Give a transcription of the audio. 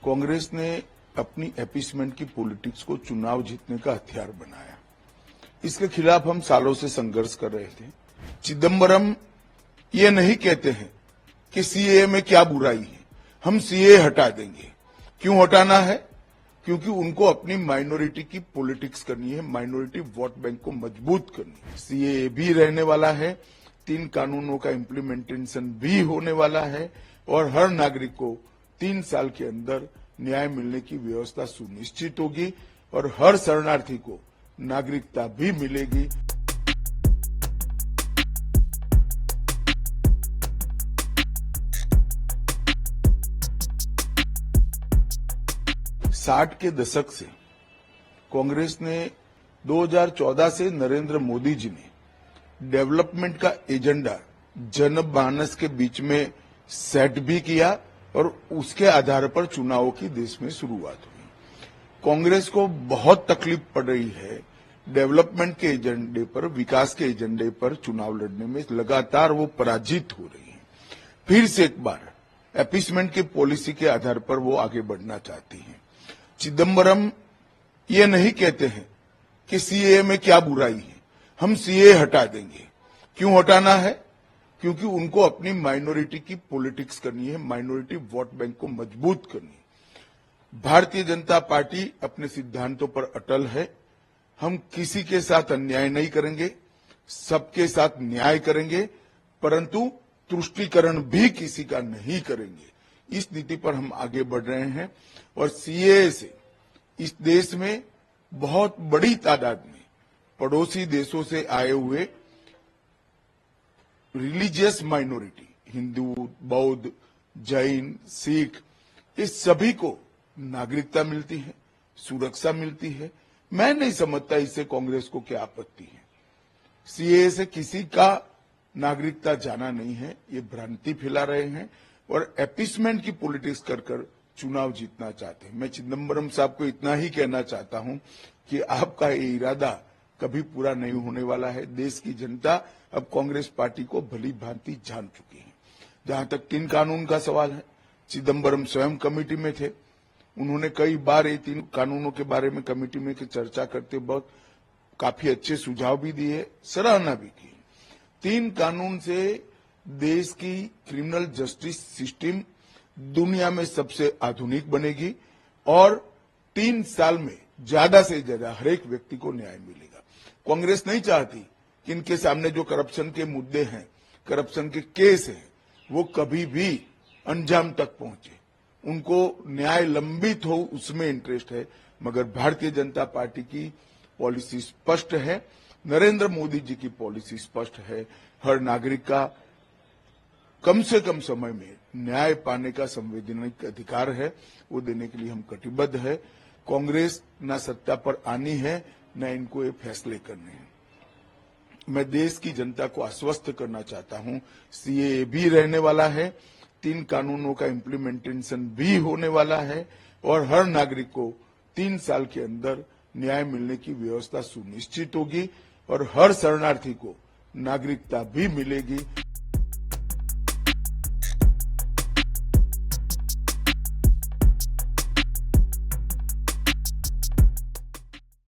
कांग्रेस ने अपनी अपीसमेंट की पॉलिटिक्स को चुनाव जीतने का हथियार बनाया। इसके खिलाफ हम सालों से संघर्ष कर रहे थे। चिदंबरम ये नहीं कहते हैं कि सीएए में क्या बुराई है, हम सीएए हटा देंगे। क्यों हटाना है? क्योंकि उनको अपनी माइनॉरिटी की पॉलिटिक्स करनी है, माइनॉरिटी वोट बैंक को मजबूत करनी है। सीएए भी रहने वाला है, 3 कानूनों का इम्प्लीमेंटेशन भी होने वाला है और हर नागरिक को 3 साल के अंदर न्याय मिलने की व्यवस्था सुनिश्चित होगी और हर शरणार्थी को नागरिकता भी मिलेगी। साठ के दशक से कांग्रेस ने 2014 से नरेंद्र मोदी जी ने डेवलपमेंट का एजेंडा जनमानस के बीच में सेट भी किया और उसके आधार पर चुनावों की देश में शुरुआत हुई। कांग्रेस को बहुत तकलीफ पड़ रही है डेवलपमेंट के एजेंडे पर, विकास के एजेंडे पर चुनाव लड़ने में। लगातार वो पराजित हो रही है। फिर से एक बार अपीसमेंट की पॉलिसी के आधार पर वो आगे बढ़ना चाहती है। चिदंबरम ये नहीं कहते हैं कि सीएए में क्या बुराई है, हम सीएए हटा देंगे। क्यों हटाना है? क्योंकि उनको अपनी माइनॉरिटी की पॉलिटिक्स करनी है, माइनॉरिटी वोट बैंक को मजबूत करनी है। भारतीय जनता पार्टी अपने सिद्धांतों पर अटल है। हम किसी के साथ अन्याय नहीं करेंगे, सबके साथ न्याय करेंगे, परंतु तुष्टीकरण भी किसी का नहीं करेंगे। इस नीति पर हम आगे बढ़ रहे हैं और सीएए से इस देश में बहुत बड़ी तादाद में पड़ोसी देशों से आए हुए रिलीजियस माइनॉरिटी, हिंदू, बौद्ध, जैन, सिख, इस सभी को नागरिकता मिलती है, सुरक्षा मिलती है। मैं नहीं समझता इससे कांग्रेस को क्या आपत्ति है। सीएए से किसी का नागरिकता जाना नहीं है, ये भ्रांति फैला रहे हैं और अपीसमेंट की पॉलिटिक्स कर चुनाव जीतना चाहते हैं। मैं चिदंबरम साहब को इतना ही कहना चाहता हूं कि आपका ये इरादा कभी पूरा नहीं होने वाला है। देश की जनता अब कांग्रेस पार्टी को भली भांति जान चुकी है। जहां तक 3 कानून का सवाल है, चिदंबरम स्वयं कमेटी में थे। उन्होंने कई बार ये 3 कानूनों के बारे में कमेटी में चर्चा करते बहुत काफी अच्छे सुझाव भी दिए, सराहना भी की। 3 कानून से देश की क्रिमिनल जस्टिस सिस्टम दुनिया में सबसे आधुनिक बनेगी और 3 साल में ज्यादा से ज्यादा हर एक व्यक्ति को न्याय मिलेगा। कांग्रेस नहीं चाहती कि इनके सामने जो करप्शन के मुद्दे हैं, करप्शन के केस हैं, वो कभी भी अंजाम तक पहुंचे। उनको न्याय लंबित हो, उसमें इंटरेस्ट है। मगर भारतीय जनता पार्टी की पॉलिसी स्पष्ट है, नरेंद्र मोदी जी की पॉलिसी स्पष्ट है। हर नागरिक का कम से कम समय में न्याय पाने का संवैधानिक अधिकार है, वो देने के लिए हम कटिबद्ध है। कांग्रेस न सत्ता पर आनी है, न इनको ये फैसले करने हैं। मैं देश की जनता को आश्वस्त करना चाहता हूं, सीएए भी रहने वाला है, 3 कानूनों का इम्प्लीमेंटेशन भी होने वाला है और हर नागरिक को 3 साल के अंदर न्याय मिलने की व्यवस्था सुनिश्चित होगी और हर शरणार्थी को नागरिकता भी मिलेगी।